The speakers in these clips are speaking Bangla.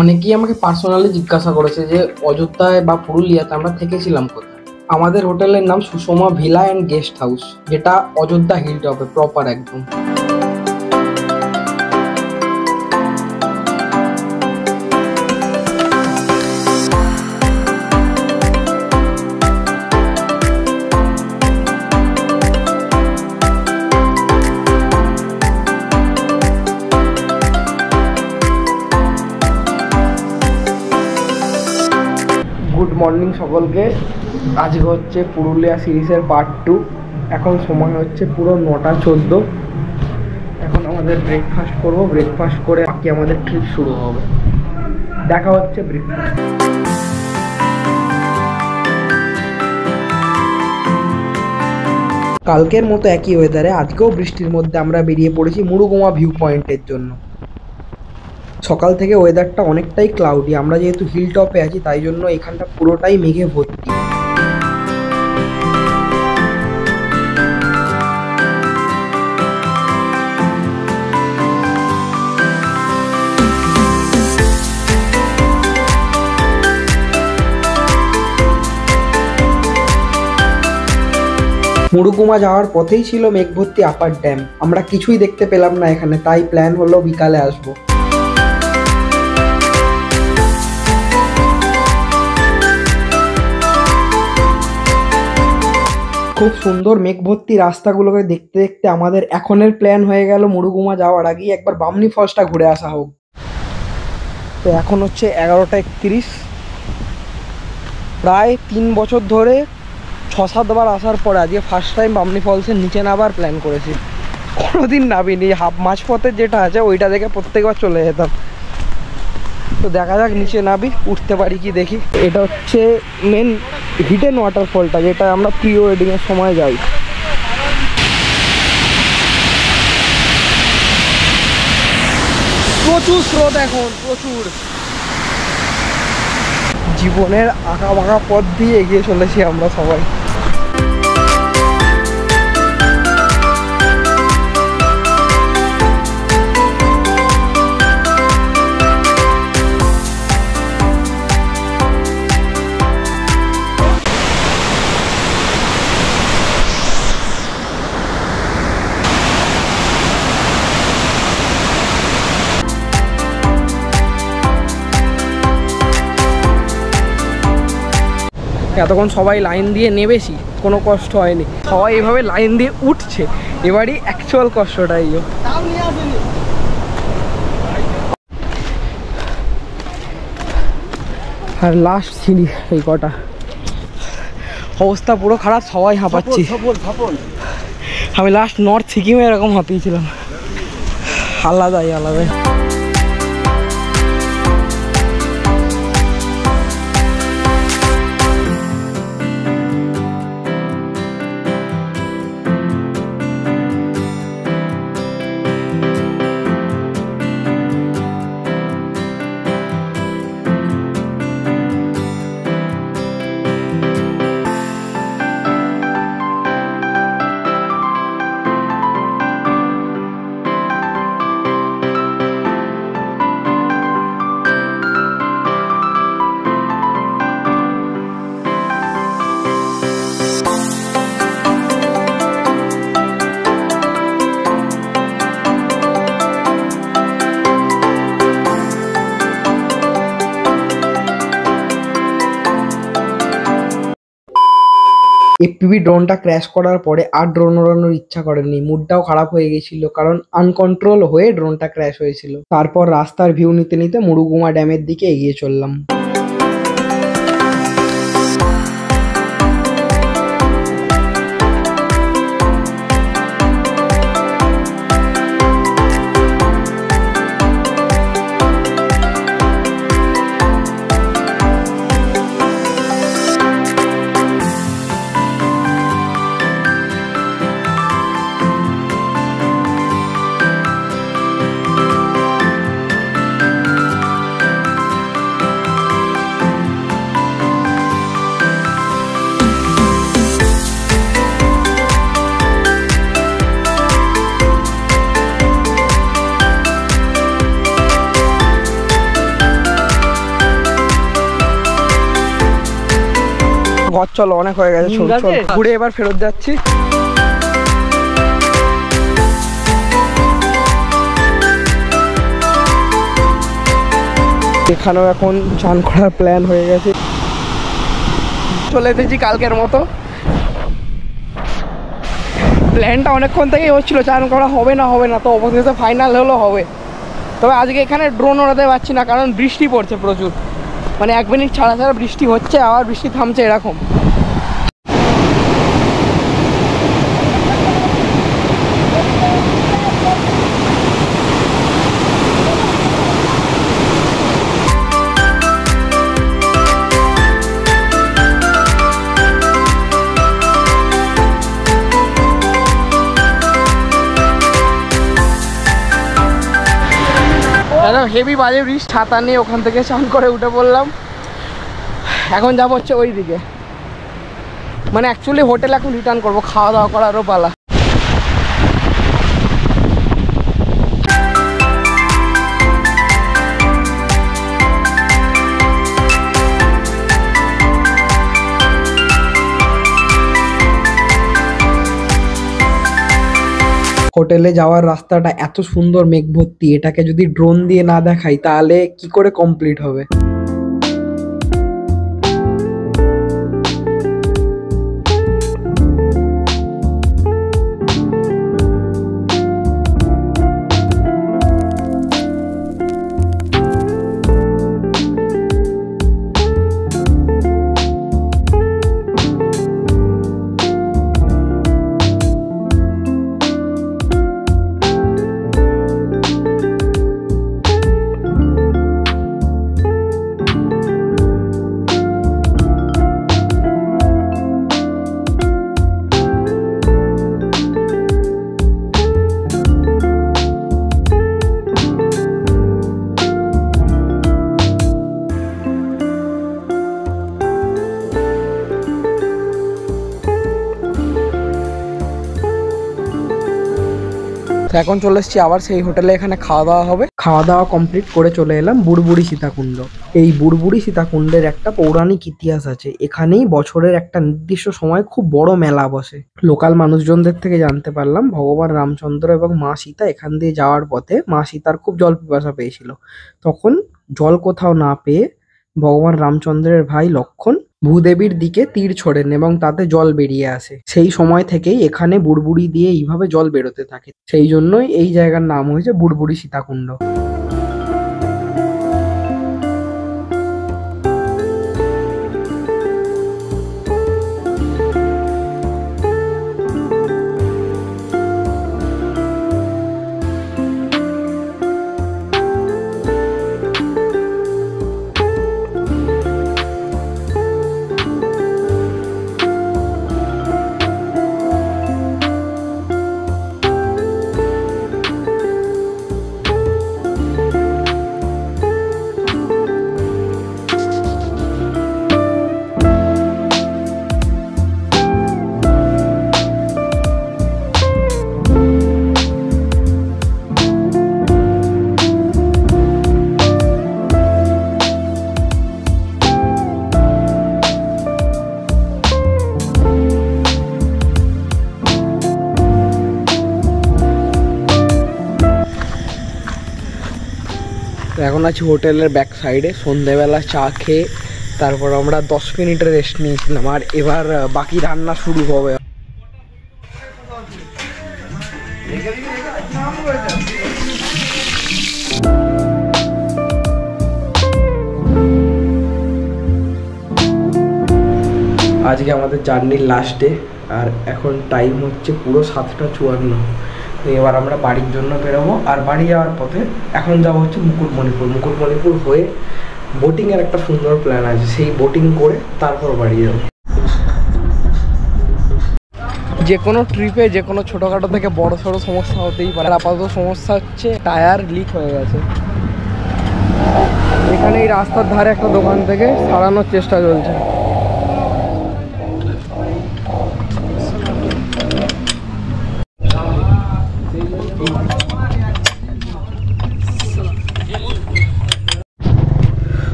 অনেকেই আমাকে পার্সোনালি জিজ্ঞাসা করেছে যে অযোধ্যায় বা পুরুলিয়াতে আমরা থেকেছিলাম কোথায়। আমাদের হোটেলের নাম Sushma villa and guest house, যেটা অযোধ্যা হিল টপে প্রপার একদম। গুড মর্নিং সকলকে। আজকে হচ্ছে পুরুলিয়া সিরিজের পার্ট 2। এখন সময় হচ্ছে পুরো 9:14। এখন আমাদের ব্রেকফাস্ট করব, ব্রেকফাস্ট করে বাকি আমাদের ট্রিপ শুরু হবে। দেখা হচ্ছে ব্রেকফাস্ট। কালকের মতো একই ওয়েদারে আজকেও বৃষ্টির মধ্যে আমরা বেরিয়ে পড়েছি মুরুগুমা ভিউ পয়েন্টের জন্য। সকাল থেকে ওয়েদারটা অনেকটাই ক্লাউডি। আমরা যেহেতু হিল টপে আছি তাই জন্য এখানটা পুরোটাই মেঘে ভর্তি। মুরুগুমা যাওয়ার পথেই ছিল মেঘভর্তি আপার ড্যাম। আমরা কিছুই দেখতে পেলাম না এখানে, তাই প্ল্যান হলো বিকালে আসবো। খুব সুন্দর মেঘভর্তি রাস্তাগুলোকে দেখতে দেখতে আমাদের এখনের প্ল্যান হয়ে গেল মুরুগুমা যাওয়ার আগেই একবার বামনি ফলসটা ঘুরে আসা হোক। তো এখন হচ্ছে 11:31। প্রায় 3 বছর ধরে 6-7 বার আসার পরে আজকে ফার্স্ট টাইম বামনি ফলসের নিচে নামার প্ল্যান করেছি। কোনোদিন নামিনি। মাঝপথের যেটা আছে ওইটা দেখে প্রত্যেকবার চলে যেতাম। তো দেখা যাক নিচে নাবি, উঠতে পারি কি দেখি। এটা হচ্ছে মেন হিডেন ওয়াটারফলটা, যেটা আমরা প্রি ওয়েডিংয়ের সময় যাই। প্রচুর স্রোত এখন, প্রচুর। জীবনের আঁকা বাঁকা পথ দিয়ে এগিয়ে চলেছি আমরা সবাই। এতক্ষণ সবাই লাইন দিয়ে নেবেছি, কোনো কষ্ট হয়নি। সবাই এভাবে লাইন দিয়ে উঠছে, এবারই অ্যাকচুয়াল কষ্টটাই। আর লাস্ট সিঁড়ি এই কটা, অবস্থা পুরো খারাপ, সবাই হাঁপাচ্ছি। আমি লাস্ট নর্থ সিকিমে এরকম হাঁপিয়েছিলাম, আলাদাই আলাদাই। এফপিভি ড্রোনটা ক্র্যাশ করার পরে আর ড্রোন ওড়ানোর ইচ্ছা করেনি। মুডটাও খারাপ হয়ে গেছিল, কারণ আনকন্ট্রোল হয়ে ড্রোনটা ক্র্যাশ হয়েছিল। তারপর রাস্তার ভিউ নিতে নিতে মুরুগুমা ড্যামের দিকে এগিয়ে চললাম। ঘর চলো, অনেক হয়ে গেছে, ঘুরে এবার ফেরত যাচ্ছি। এখানেও এখন চান করার প্ল্যান হয়ে গেছে, চলে এসেছি কালকের মতো। প্ল্যানটা অনেকক্ষণ থেকেই হচ্ছিল চান করা হবে না, তো অবশেষে ফাইনাল হলো হবে। তবে আজকে এখানে ড্রোন ওড়াতে পারছি না, কারণ বৃষ্টি পড়ছে প্রচুর, মানে 1 মিনিট ছাড়া ছাড়া বৃষ্টি হচ্ছে, আবার বৃষ্টি থামছে, এরকম। হেভি বাজে বৃষ্টি, ছাতা নিয়ে ওখান থেকে চান করে উঠে পড়লাম। এখন যাবো হচ্ছে ওই দিকে, মানে অ্যাকচুয়ালি হোটেল এখন রিটার্ন করবো, খাওয়া দাওয়া করারও পালা। হোটেলে যাওয়ার রাস্তাটা এত সুন্দর মেঘ ভর্তি, এটাকে যদি ড্রোন দিয়ে না দেখাই তাহলে কি করে কমপ্লিট হবে। তো এখন চলে এসেছি আবার সেই হোটেলে, এখানে খাওয়া দাওয়া হবে। খাওয়া দাওয়া কমপ্লিট করে চলে এলাম বুড়বুড়ি সীতাকুণ্ড। এই বুড়বুড়ি সীতাকুণ্ডের একটা পৌরাণিক ইতিহাস আছে। এখানেই বছরের একটা নির্দিষ্ট সময় খুব বড় মেলা বসে। লোকাল মানুষজনদের থেকে জানতে পারলাম ভগবান রামচন্দ্র এবং মা সীতা এখান দিয়ে যাওয়ার পথে মা সীতার খুব জল পিপাসা পেয়েছিল। তখন জল কোথাও না পেয়ে ভগবান রামচন্দ্রের ভাই লক্ষ্মণ ভূদেবীর দিকে তীর ছোড়েন এবং তাতে জল বেরিয়ে আসে। সেই সময় থেকেই এখানে বুড়বুড়ি দিয়ে এইভাবে জল বেরোতে থাকে, সেই জন্যই এই জায়গার নাম হয়েছে বুড়বুড়ি সীতাকুণ্ড। তো এখন আছি হোটেলের ব্যাক সাইডে, সন্ধ্যেবেলা চা খেয়ে তারপর আমরা 10 মিনিটের রেস্ট নিয়েছিলাম, আর এবার বাকি রান্না শুরু হবে। আজকে আমাদের জার্নির লাস্ট ডে, আর এখন টাইম হচ্ছে পুরো 7:54। তো এবার আমরা বাড়ির জন্য বেরোবো, আর বাড়ি যাওয়ার পথে এখন যাবো হচ্ছে মুকুটমণিপুর হয়ে বোটিংয়ের একটা সুন্দর প্ল্যান আছে, সেই বোটিং করে তারপর বাড়ি যাবো। যে কোনো ট্রিপে যে কোনো ছোটোখাটো থেকে বড় সড়ো সমস্যা হতেই পারে। আপাতত সমস্যা হচ্ছে টায়ার লিক হয়ে গেছে। এখানে এই রাস্তার ধারে একটা দোকান থেকে সারানোর চেষ্টা চলছে।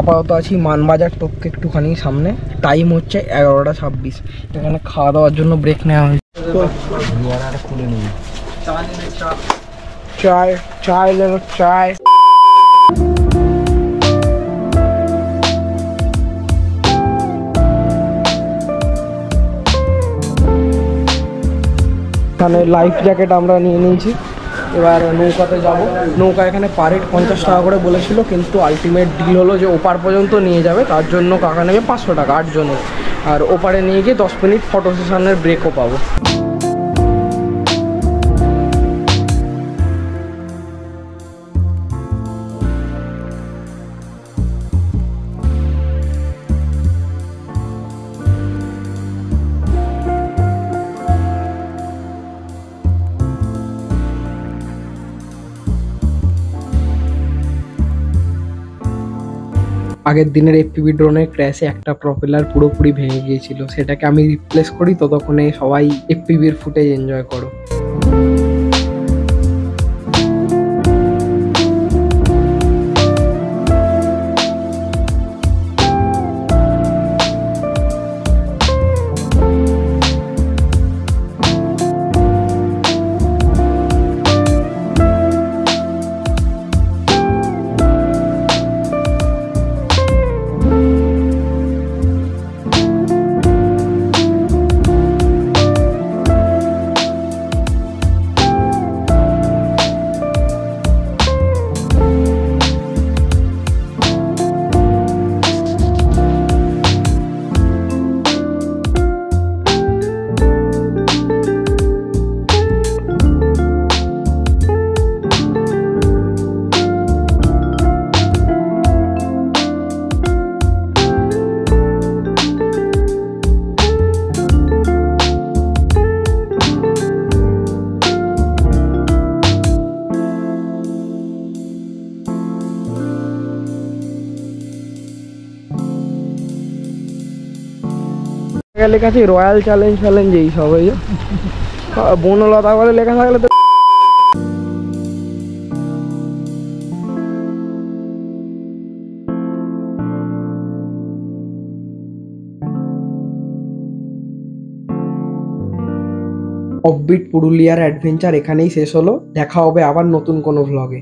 আপাতত আছি মানবাজার টপকে একটুখানি সামনে। টাইম হচ্ছে 11:26। এখানে খাওয়া দাওয়ার জন্য ব্রেক নেওয়া হয়েছে। চায় চায় চায়। এখানে লাইফ জ্যাকেট আমরা নিয়ে নিয়েছি। এবার নৌকাতে যাব। নৌকা এখানে পার হেড 50 টাকা করে বলেছিল, কিন্তু আলটিমেট ডিল হলো যে ওপার পর্যন্ত নিয়ে যাবে, তার জন্য কাকা নেবে 500 টাকা 8 জনের। আর ওপারে নিয়ে গিয়ে 10 মিনিট ফটো সেশনের ব্রেকও পাবো। আগের দিনের এফপিভি ড্রোনের ক্র্যাশে একটা প্রপেলার পুরোপুরি ভেঙে গিয়েছিল, সেটাকে আমি রিপ্লেস করি। ততক্ষণে সবাই এফপিভির ফুটেজ এনজয় করো। লেখা আছে রয়্যাল চ্যালেঞ্জ ফ্যালেঞ্জ এই সব। এই বনলতা বলে লেখা থাকলে তো। অফবিট পুরুলিয়ার অ্যাডভেঞ্চার এখানেই শেষ হলো। দেখা হবে আবার নতুন কোনো ভ্লগে।